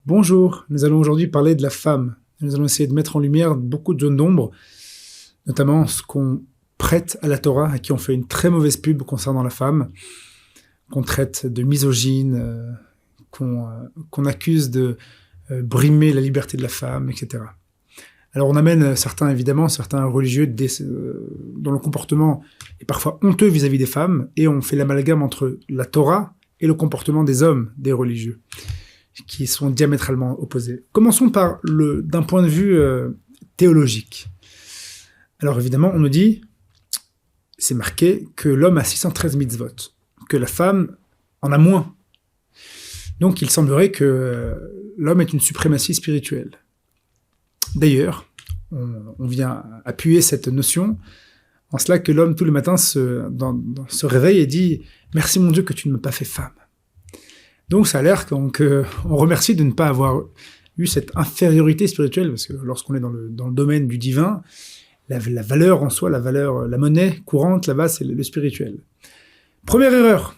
Bonjour, nous allons aujourd'hui parler de la femme. Nous allons essayer de mettre en lumière beaucoup de zones d'ombre, notamment ce qu'on prête à la Torah, à qui on fait une très mauvaise pub concernant la femme, qu'on traite de misogyne, qu'on accuse de brimer la liberté de la femme, etc. Alors on amène certains religieux dont le comportement est parfois honteux vis-à-vis des femmes, et on fait l'amalgame entre la Torah et le comportement des hommes, des religieux, qui sont diamétralement opposés. Commençons d'un point de vue théologique. Alors évidemment, on nous dit, c'est marqué, que l'homme a 613 mitzvot, que la femme en a moins. Donc il semblerait que l'homme ait une suprématie spirituelle. D'ailleurs, on vient appuyer cette notion en cela que l'homme, tout le matin, se réveille et dit « Merci mon Dieu que tu ne m'as pas fait femme ». Donc ça a l'air qu'on remercie de ne pas avoir eu cette infériorité spirituelle, parce que lorsqu'on est dans le domaine du divin, la valeur en soi, la monnaie courante là-bas, c'est le spirituel. Première erreur,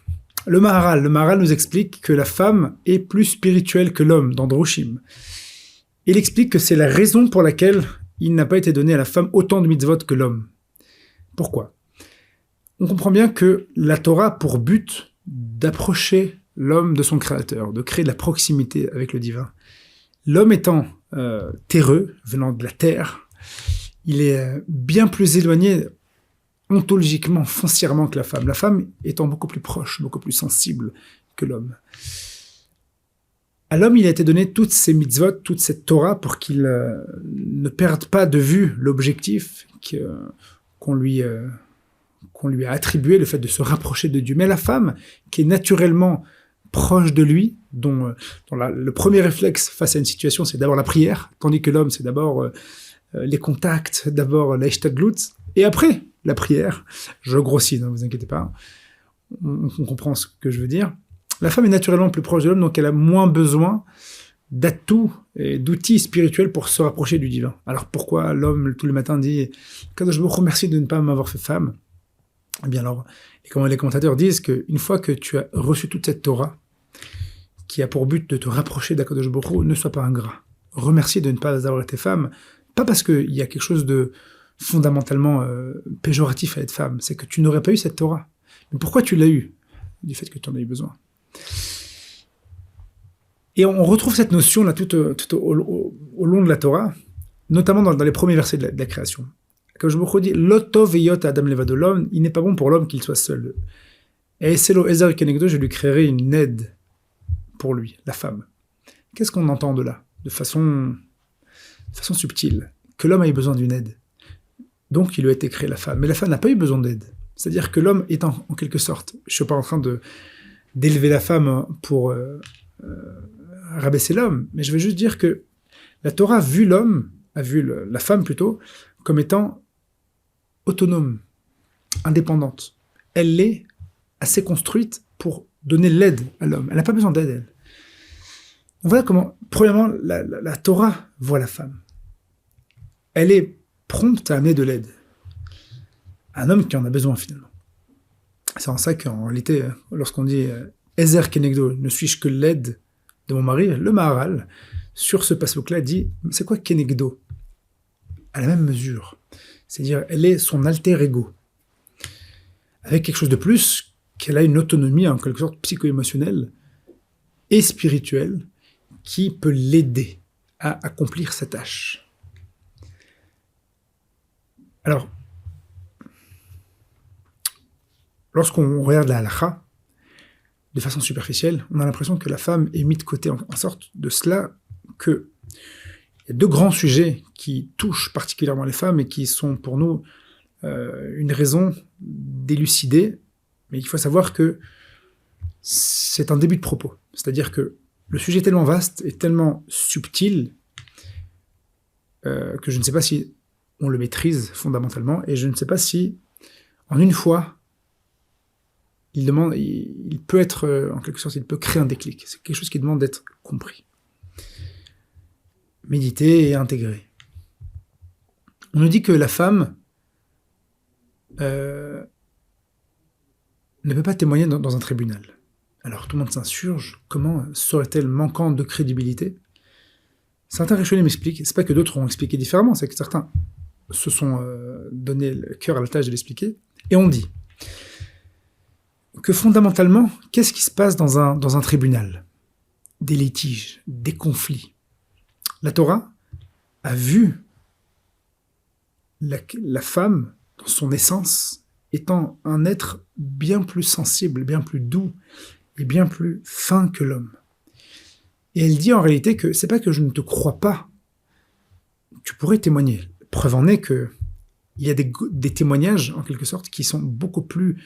le Maharal. Le Maharal nous explique que la femme est plus spirituelle que l'homme dans Droshim. Il explique que c'est la raison pour laquelle il n'a pas été donné à la femme autant de mitzvot que l'homme. Pourquoi ? On comprend bien que la Torah a pour but d'approcher l'homme de son créateur, de créer de la proximité avec le divin. L'homme étant terreux, venant de la terre, il est bien plus éloigné ontologiquement, foncièrement que la femme étant beaucoup plus proche, beaucoup plus sensible que l'homme. À l'homme, il a été donné toutes ces mitzvot, toute cette Torah, pour qu'il ne perde pas de vue l'objectif qu'on lui a attribué, le fait de se rapprocher de Dieu. Mais la femme, qui est naturellement proche de lui, dont le premier réflexe face à une situation, c'est d'abord la prière, tandis que l'homme, c'est d'abord les contacts, d'abord la ishtadlut, et après la prière. Je grossis, ne vous inquiétez pas, on comprend ce que je veux dire. La femme est naturellement plus proche de l'homme, donc elle a moins besoin d'atouts et d'outils spirituels pour se rapprocher du divin. Alors pourquoi l'homme, tous les matins, dit « Kadosh Baruch Hu, merci de ne pas m'avoir fait femme ?» Eh bien alors, les commentateurs disent qu'une fois que tu as reçu toute cette Torah, qui a pour but de te rapprocher d'Akadosh Baruch Hu, ne sois pas ingrat. Remercie de ne pas avoir été femme, pas parce qu'il y a quelque chose de fondamentalement péjoratif à être femme, c'est que tu n'aurais pas eu cette Torah. Mais pourquoi tu l'as eu ? Du fait que tu en as eu besoin. Et on retrouve cette notion là tout au long de la Torah, notamment dans les premiers versets de la création. Comme je me dis, l'otov veyot adam levado, l'homme, il n'est pas bon pour l'homme qu'il soit seul. Et c'est le ezer kenegdo, je lui créerai une aide pour lui, la femme. Qu'est-ce qu'on entend de là, de façon subtile, que l'homme ait besoin d'une aide. Donc il lui a été créé la femme. Mais la femme n'a pas eu besoin d'aide. C'est-à-dire que l'homme est en quelque sorte, je ne suis pas en train d'élever la femme pour rabaisser l'homme, mais je veux juste dire que la Torah a vu la femme plutôt, comme étant autonome, indépendante. Elle est assez construite pour donner l'aide à l'homme. Elle n'a pas besoin d'aide, elle. Voilà comment, premièrement, la Torah voit la femme. Elle est prompte à amener de l'aide. Un homme qui en a besoin, finalement. C'est en ça qu'en réalité, lorsqu'on dit « Ezer kenegdo », ne suis-je que l'aide de mon mari, le Maharal, sur ce passouk-là, dit « C'est quoi kenegdo » ? À la même mesure. C'est-à-dire, elle est son alter ego. Avec quelque chose de plus, qu'elle a une autonomie, en quelque sorte, psycho-émotionnelle et spirituelle, qui peut l'aider à accomplir sa tâche. Alors, lorsqu'on regarde la halakha, de façon superficielle, on a l'impression que la femme est mise de côté, en sorte de cela que il y a deux grands sujets qui touchent particulièrement les femmes et qui sont pour nous une raison d'élucider, mais il faut savoir que c'est un début de propos. C'est-à-dire que le sujet est tellement vaste et tellement subtil que je ne sais pas si on le maîtrise fondamentalement, et je ne sais pas si, en une fois, il peut être, en quelque sorte, il peut créer un déclic. C'est quelque chose qui demande d'être compris. Méditer et intégrer. On nous dit que la femme ne peut pas témoigner dans un tribunal. Alors tout le monde s'insurge, comment serait-elle manquante de crédibilité? Certains Rishonim m'expliquent, c'est pas que d'autres ont expliqué différemment, c'est que certains se sont donné le cœur à la tâche de l'expliquer, et on dit que fondamentalement, qu'est-ce qui se passe dans un tribunal? Des litiges, des conflits. La Torah a vu la femme, dans son essence, étant un être bien plus sensible, bien plus doux et bien plus fin que l'homme. Et elle dit en réalité que c'est pas que je ne te crois pas, tu pourrais témoigner. Preuve en est que il y a des témoignages, en quelque sorte, qui sont beaucoup plus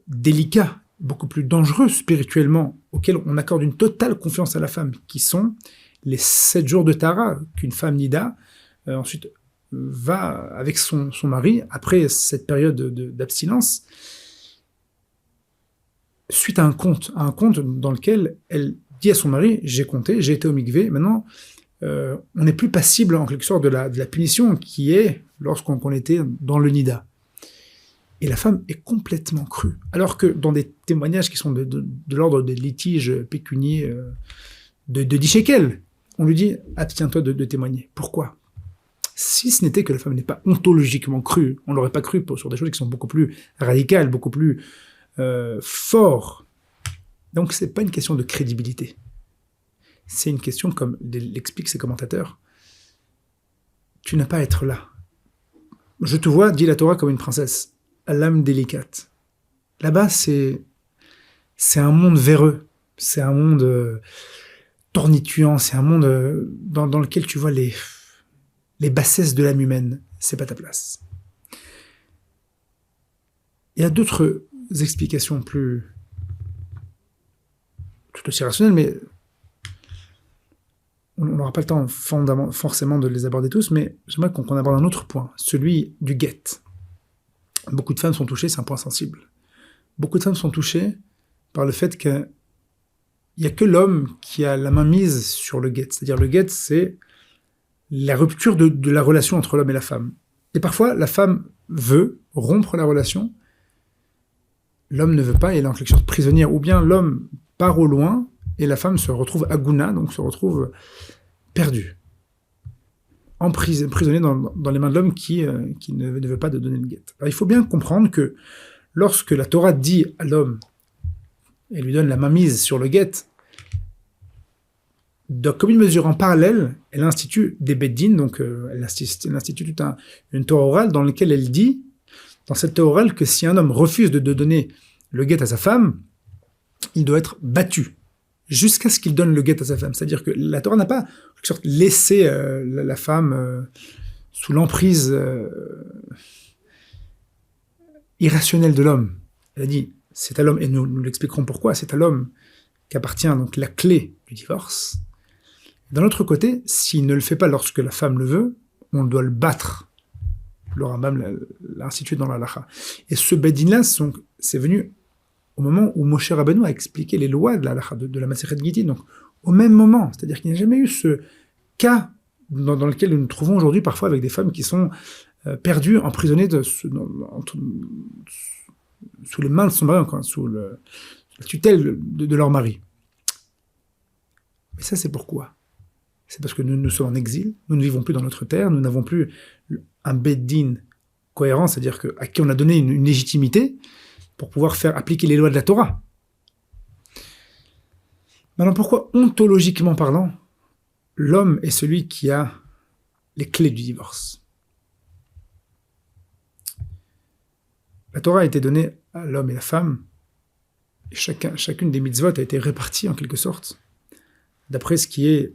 délicats, beaucoup plus dangereux spirituellement, auxquels on accorde une totale confiance à la femme, qui sont les 7 jours de Tara, qu'une femme nida, ensuite va avec son mari, après cette période d'abstinence, suite à un conte dans lequel elle dit à son mari, j'ai compté, j'ai été au mikvé, maintenant on n'est plus passible en quelque sorte de la punition qui est lorsqu'on était dans le nida. Et la femme est complètement crue. Alors que dans des témoignages qui sont de l'ordre des litiges pécuniers de 10 shekels, on lui dit abstiens-toi de témoigner. Pourquoi? Si ce n'était que la femme n'est pas ontologiquement crue, on ne l'aurait pas cru sur des choses qui sont beaucoup plus radicales, beaucoup plus fortes. Donc ce n'est pas une question de crédibilité. C'est une question, comme l'expliquent ces commentateurs, tu n'as pas à être là. Je te vois, dit la Torah, comme une princesse, à l'âme délicate. Là-bas, c'est un monde véreux, c'est un monde tornituant, c'est un monde dans lequel tu vois les bassesses de l'âme humaine. C'est pas ta place. Il y a d'autres explications tout aussi rationnelles, mais on n'aura pas le temps forcément de les aborder tous, mais j'aimerais qu'on aborde un autre point, celui du guet. Beaucoup de femmes sont touchées, c'est un point sensible. Beaucoup de femmes sont touchées par le fait qu'il n'y a que l'homme qui a la main mise sur le guet. C'est-à-dire le guet, c'est la rupture de la relation entre l'homme et la femme. Et parfois, la femme veut rompre la relation, l'homme ne veut pas, et elle est en quelque sorte prisonnière. Ou bien l'homme part au loin, et la femme se retrouve aguna, donc se retrouve perdue, emprisonnée dans les mains de l'homme qui ne veut pas de donner le guet. Alors, il faut bien comprendre que lorsque la Torah dit à l'homme, elle lui donne la mainmise sur le guet, comme une mesure en parallèle, elle institue des beddin, donc elle institue toute une Torah orale dans laquelle elle dit, dans cette Torah orale, que si un homme refuse de donner le guet à sa femme, il doit être battu, jusqu'à ce qu'il donne le guet à sa femme. C'est-à-dire que la Torah n'a pas, en quelque sorte, laissé la femme sous l'emprise irrationnelle de l'homme. Elle a dit, c'est à l'homme, et nous l'expliquerons pourquoi, c'est à l'homme qu'appartient donc la clé du divorce. D'un autre côté, s'il ne le fait pas lorsque la femme le veut, on doit le battre. Le Rambam l'a institué dans la halakha. Et ce bedin-là, c'est venu au moment où Moshe Rabbeinu a expliqué les lois de la halakha, de la Masechet Gittin, donc au même moment. C'est-à-dire qu'il n'y a jamais eu ce cas dans lequel nous nous trouvons aujourd'hui parfois avec des femmes qui sont perdues, emprisonnées sous les mains de son mari, sous la tutelle de leur mari. Mais ça, c'est pourquoi? C'est parce que nous sommes en exil, nous ne vivons plus dans notre terre, nous n'avons plus un beddin cohérent, c'est-à-dire à qui on a donné une légitimité pour pouvoir faire appliquer les lois de la Torah. Maintenant, pourquoi, ontologiquement parlant, l'homme est celui qui a les clés du divorce? La Torah a été donnée à l'homme et la femme, et chacune des mitzvot a été répartie en quelque sorte, d'après ce qui est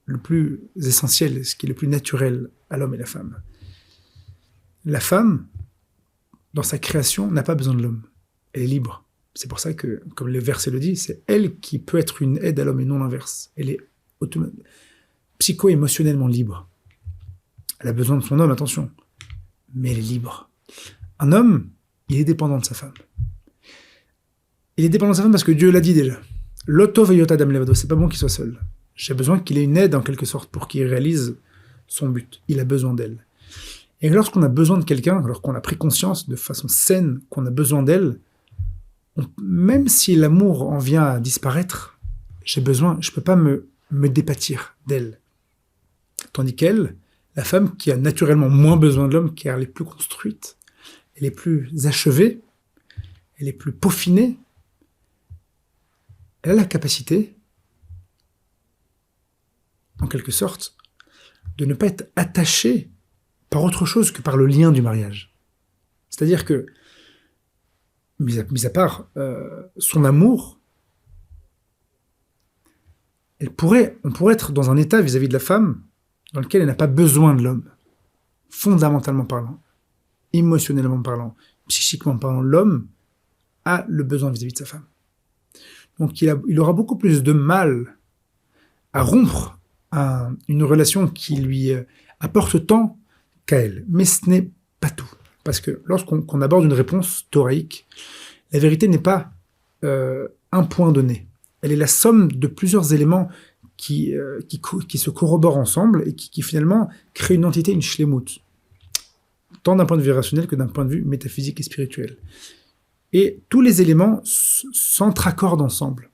le plus essentiel, ce qui est le plus naturel à l'homme et la femme. La femme, dans sa création, n'a pas besoin de l'homme. Elle est libre. C'est pour ça que, comme le verset le dit, c'est elle qui peut être une aide à l'homme et non l'inverse. Elle est psycho-émotionnellement libre. Elle a besoin de son homme, attention, mais elle est libre. Un homme, il est dépendant de sa femme. Il est dépendant de sa femme parce que Dieu l'a dit déjà. L'oto veyot adam levado, c'est pas bon qu'il soit seul. J'ai besoin qu'il ait une aide en quelque sorte pour qu'il réalise son but. Il a besoin d'elle. Et lorsqu'on a besoin de quelqu'un, alors qu'on a pris conscience de façon saine qu'on a besoin d'elle, même si l'amour en vient à disparaître, je ne peux pas me départir d'elle. Tandis qu'elle, la femme qui a naturellement moins besoin de l'homme, car elle est plus construite, elle est plus achevée, elle est plus peaufinée, elle a la capacité, en quelque sorte, de ne pas être attachée par autre chose que par le lien du mariage. C'est-à-dire que, mis à part son amour, on pourrait être dans un état vis-à-vis de la femme dans lequel elle n'a pas besoin de l'homme. Fondamentalement parlant, émotionnellement parlant, psychiquement parlant, l'homme a le besoin vis-à-vis de sa femme. Donc il aura beaucoup plus de mal à rompre une relation qui lui apporte tant qu'à elle. Mais ce n'est pas tout. Parce que lorsqu'on aborde une réponse thoraïque, la vérité n'est pas un point donné. Elle est la somme de plusieurs éléments qui se corroborent ensemble et qui finalement créent une entité, une shlemut, tant d'un point de vue rationnel que d'un point de vue métaphysique et spirituel. Et tous les éléments s'entraccordent ensemble.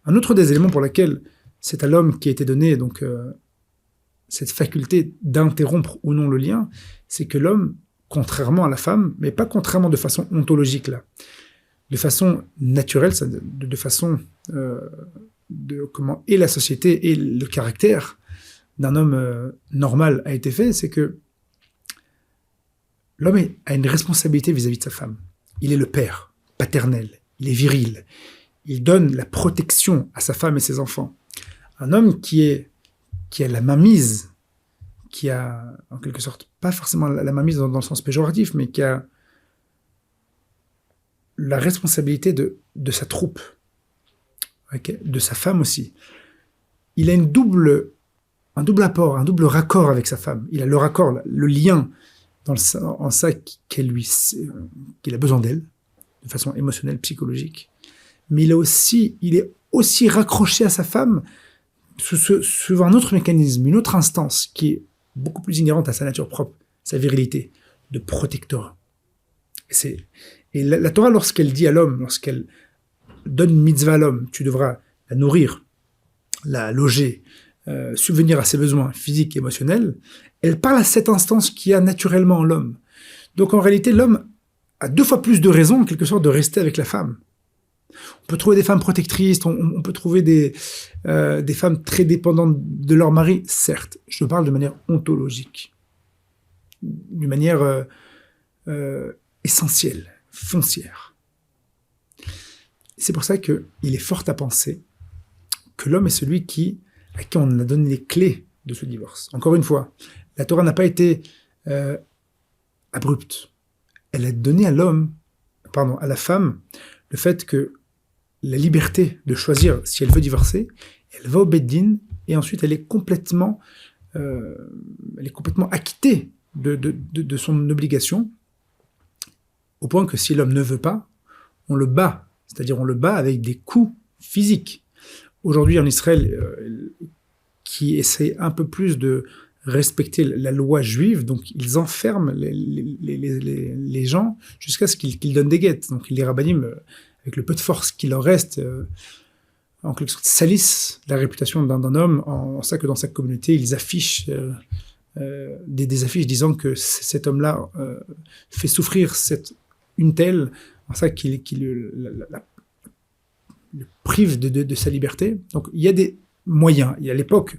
Un autre des éléments pour lesquels c'est à l'homme qui a été donné donc cette faculté d'interrompre ou non le lien, c'est que l'homme, contrairement à la femme, mais pas contrairement de façon ontologique là, de façon naturelle, de façon de comment et la société et le caractère d'un homme normal a été fait, c'est que l'homme a une responsabilité vis-à-vis de sa femme. Il est le père paternel, il est viril, il donne la protection à sa femme et ses enfants. Un homme qui a la mainmise, qui a en quelque sorte pas forcément la mainmise dans le sens péjoratif, mais qui a la responsabilité de sa troupe, okay, de sa femme aussi. Il a un double apport, un double raccord avec sa femme. Il a le raccord, le lien en ça qu'il a besoin d'elle, de façon émotionnelle, psychologique. Mais il est aussi raccroché à sa femme sous un autre mécanisme, une autre instance qui est beaucoup plus inhérente à sa nature propre, sa virilité, de protecteur. Et la Torah, lorsqu'elle dit à l'homme, lorsqu'elle donne une mitzvah à l'homme, tu devras la nourrir, la loger, subvenir à ses besoins physiques et émotionnels, elle parle à cette instance qui a naturellement en l'homme. Donc en réalité, l'homme a 2 fois plus de raisons, en quelque sorte, de rester avec la femme. On peut trouver des femmes protectrices, on peut trouver des femmes très dépendantes de leur mari, certes. Je parle de manière ontologique, d'une manière essentielle, foncière. C'est pour ça qu'il est fort à penser que l'homme est celui à qui on a donné les clés de ce divorce. Encore une fois, la Torah n'a pas été abrupte. Elle a donné à la femme, le fait que la liberté de choisir si elle veut divorcer, elle va au Beit Din et ensuite elle est complètement acquittée de son obligation, au point que si l'homme ne veut pas, on le bat, c'est-à-dire on le bat avec des coups physiques. Aujourd'hui en Israël, qui essaie un peu plus de respecter la loi juive, donc ils enferment les gens jusqu'à ce qu'ils donnent des guettes. Donc les rabbinim, avec le peu de force qu'il leur reste, en quelque sorte salissent la réputation d'un homme, en ça que dans sa communauté, ils affichent des affiches disant que cet homme-là fait souffrir une telle, en ça qu'il le prive de sa liberté. Donc il y a des moyens. Et à l'époque,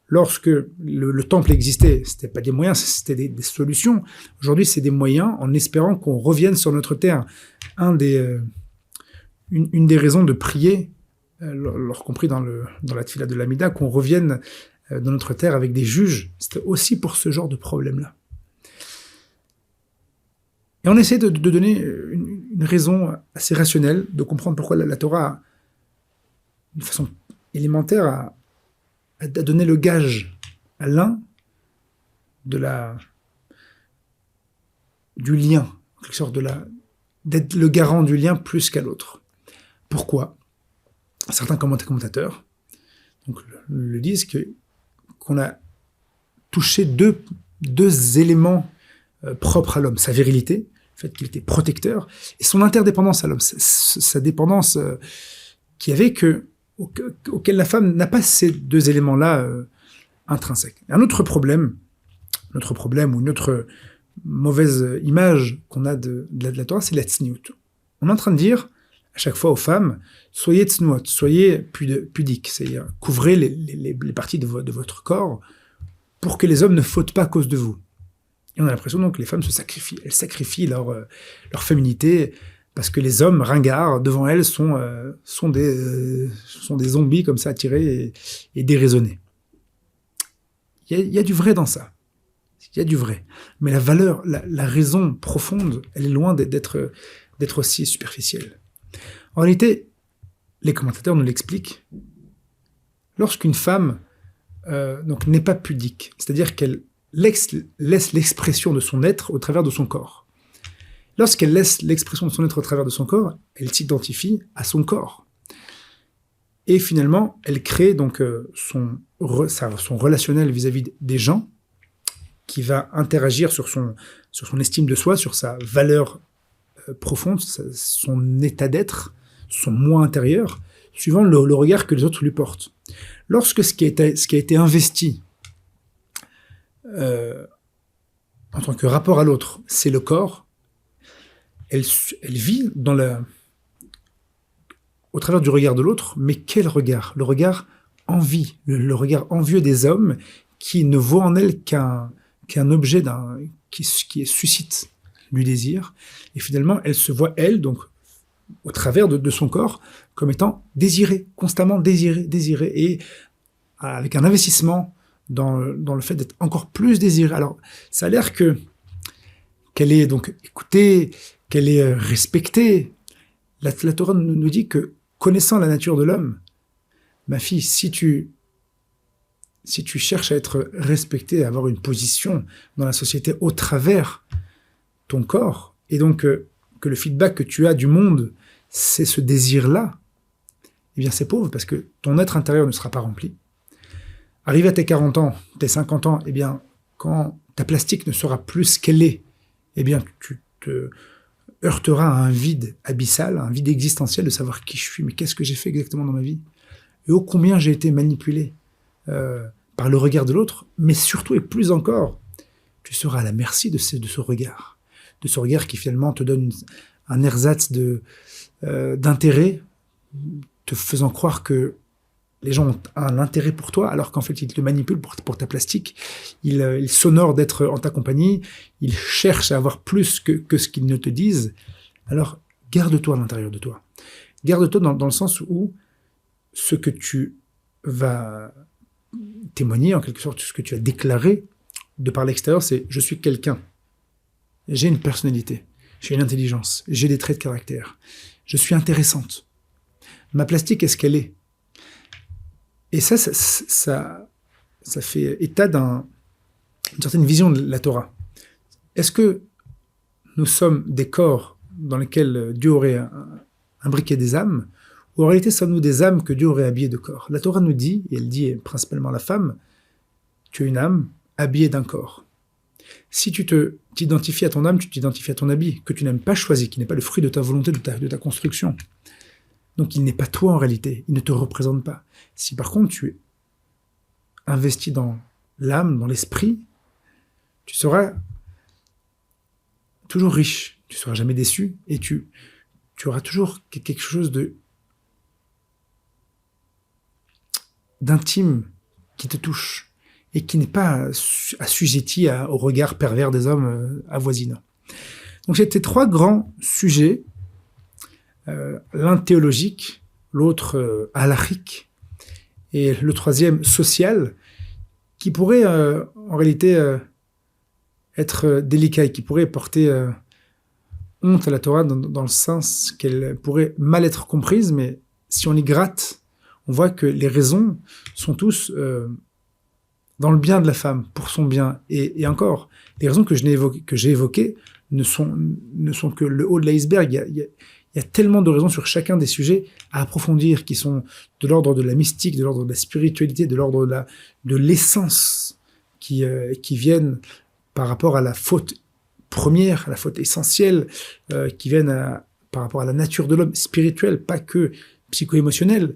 lorsque le temple existait, c'était pas des moyens, c'était des solutions. Aujourd'hui, c'est des moyens en espérant qu'on revienne sur notre terre. Une des raisons de prier, compris dans la tefila de l'Amida, qu'on revienne dans notre terre avec des juges, c'était aussi pour ce genre de problème-là. Et on essaie de donner une raison assez rationnelle, de comprendre pourquoi la Torah, d'une façon élémentaire, a donné le gage à l'un du lien, en quelque sorte d'être le garant du lien plus qu'à l'autre. Pourquoi ? Certains commentateurs donc, le disent qu'on a touché deux éléments propres à l'homme, sa virilité, fait qu'il était protecteur, et son interdépendance à l'homme, sa dépendance qui avait auquel la femme n'a pas ces deux éléments-là intrinsèques. Un autre problème ou une autre mauvaise image qu'on a de la Torah, c'est la tsniout. On est en train de dire à chaque fois aux femmes, soyez tsnuot, soyez pudiques, c'est-à-dire couvrez les parties de votre corps pour que les hommes ne fautent pas à cause de vous. Et on a l'impression donc que les femmes se sacrifient, elles sacrifient leur féminité parce que les hommes ringards devant elles sont des zombies comme ça attirés et déraisonnés. Il y a du vrai dans ça. Il y a du vrai. Mais la valeur, la raison profonde, elle est loin d'être aussi superficielle. En réalité, les commentateurs nous l'expliquent. Lorsqu'une femme donc n'est pas pudique, c'est-à-dire qu'elle laisse l'expression de son être au travers de son corps. Lorsqu'elle laisse l'expression de son être au travers de son corps, elle s'identifie à son corps. Et finalement, elle crée donc son relationnel vis-à-vis des gens, qui va interagir sur son estime de soi, sur sa valeur profonde, son état d'être, son moi intérieur, suivant le regard que les autres lui portent. Lorsque ce qui a été investi en tant que rapport à l'autre, c'est le corps, elle vit au travers du regard de l'autre, mais quel regard? Le regard envie, le regard envieux des hommes qui ne voient en elle qu'un objet qui suscite du désir, et finalement elle se voit elle, donc au travers de son corps, comme étant désirée, constamment désirée, et avec un investissement dans le fait d'être encore plus désirée. Alors ça a l'air qu'elle est donc écoutée, qu'elle est respectée. La Torah nous dit que, connaissant la nature de l'homme, ma fille, si tu cherches à être respectée, à avoir une position dans la société au travers ton corps, et donc que le feedback que tu as du monde, c'est ce désir-là, eh bien c'est pauvre, parce que ton être intérieur ne sera pas rempli. Arrivé à tes 40 ans, tes 50 ans, eh bien, quand ta plastique ne sera plus ce qu'elle est, eh bien, tu te heurteras à un vide abyssal, un vide existentiel de savoir qui je suis, mais qu'est-ce que j'ai fait exactement dans ma vie, et ô combien j'ai été manipulé par le regard de l'autre, mais surtout et plus encore, tu seras à la merci de ce regard qui finalement te donne un ersatz d'intérêt, te faisant croire que les gens ont un intérêt pour toi, alors qu'en fait ils te manipulent pour ta plastique, ils s'honorent d'être en ta compagnie, ils cherchent à avoir plus que ce qu'ils ne te disent. Alors garde-toi à l'intérieur de toi. Garde-toi dans le sens où ce que tu vas témoigner, en quelque sorte, ce que tu as déclaré de par l'extérieur, c'est « je suis quelqu'un, j'ai une personnalité, j'ai une intelligence, j'ai des traits de caractère, je suis intéressante, ma plastique est ce qu'elle est ». Et ça fait état d'une certaine vision de la Torah. Est-ce que nous sommes des corps dans lesquels Dieu aurait imbriqué des âmes, ou en réalité sommes-nous des âmes que Dieu aurait habillées de corps? La Torah nous dit, et elle dit principalement à la femme, tu es une âme habillée d'un corps. Si tu t'identifies à ton âme, tu t'identifies à ton habit, que tu n'aimes pas choisi, qui n'est pas le fruit de ta volonté, de ta construction. Donc il n'est pas toi en réalité, il ne te représente pas. Si par contre tu es investi dans l'âme, dans l'esprit, tu seras toujours riche, tu ne seras jamais déçu, et tu auras toujours quelque chose d'intime qui te touche, et qui n'est pas assujetti au regard pervers des hommes avoisinants. Donc c'était trois grands sujets, l'un théologique, l'autre halachique, et le troisième social, qui pourrait en réalité être délicat et qui pourrait porter honte à la Torah dans le sens qu'elle pourrait mal être comprise, mais si on y gratte, on voit que les raisons sont tous dans le bien de la femme, pour son bien. Et encore, les raisons que j'ai évoquées ne sont que le haut de l'iceberg. Il y a tellement de raisons sur chacun des sujets à approfondir qui sont de l'ordre de la mystique, de l'ordre de la spiritualité, de l'ordre de l'essence qui viennent par rapport à la faute premières, à la faute essentielle, qui viennent par rapport à la nature de l'homme, spirituelle, pas que psycho-émotionnelle.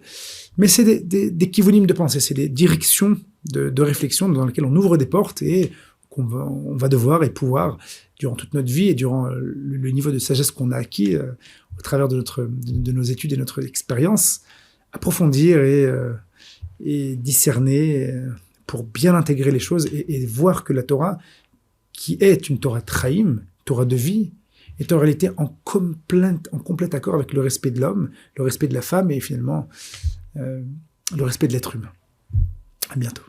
Mais c'est des kivunim de pensée, c'est des directions de réflexion dans lesquelles on ouvre des portes et on va devoir et pouvoir, durant toute notre vie et durant le niveau de sagesse qu'on a acquis au travers de nos études et notre expérience, approfondir et discerner pour bien intégrer les choses et voir que la Torah, qui est une Torah Traïm, Torah de vie, est en réalité en complet accord avec le respect de l'homme, le respect de la femme et finalement le respect de l'être humain. À bientôt.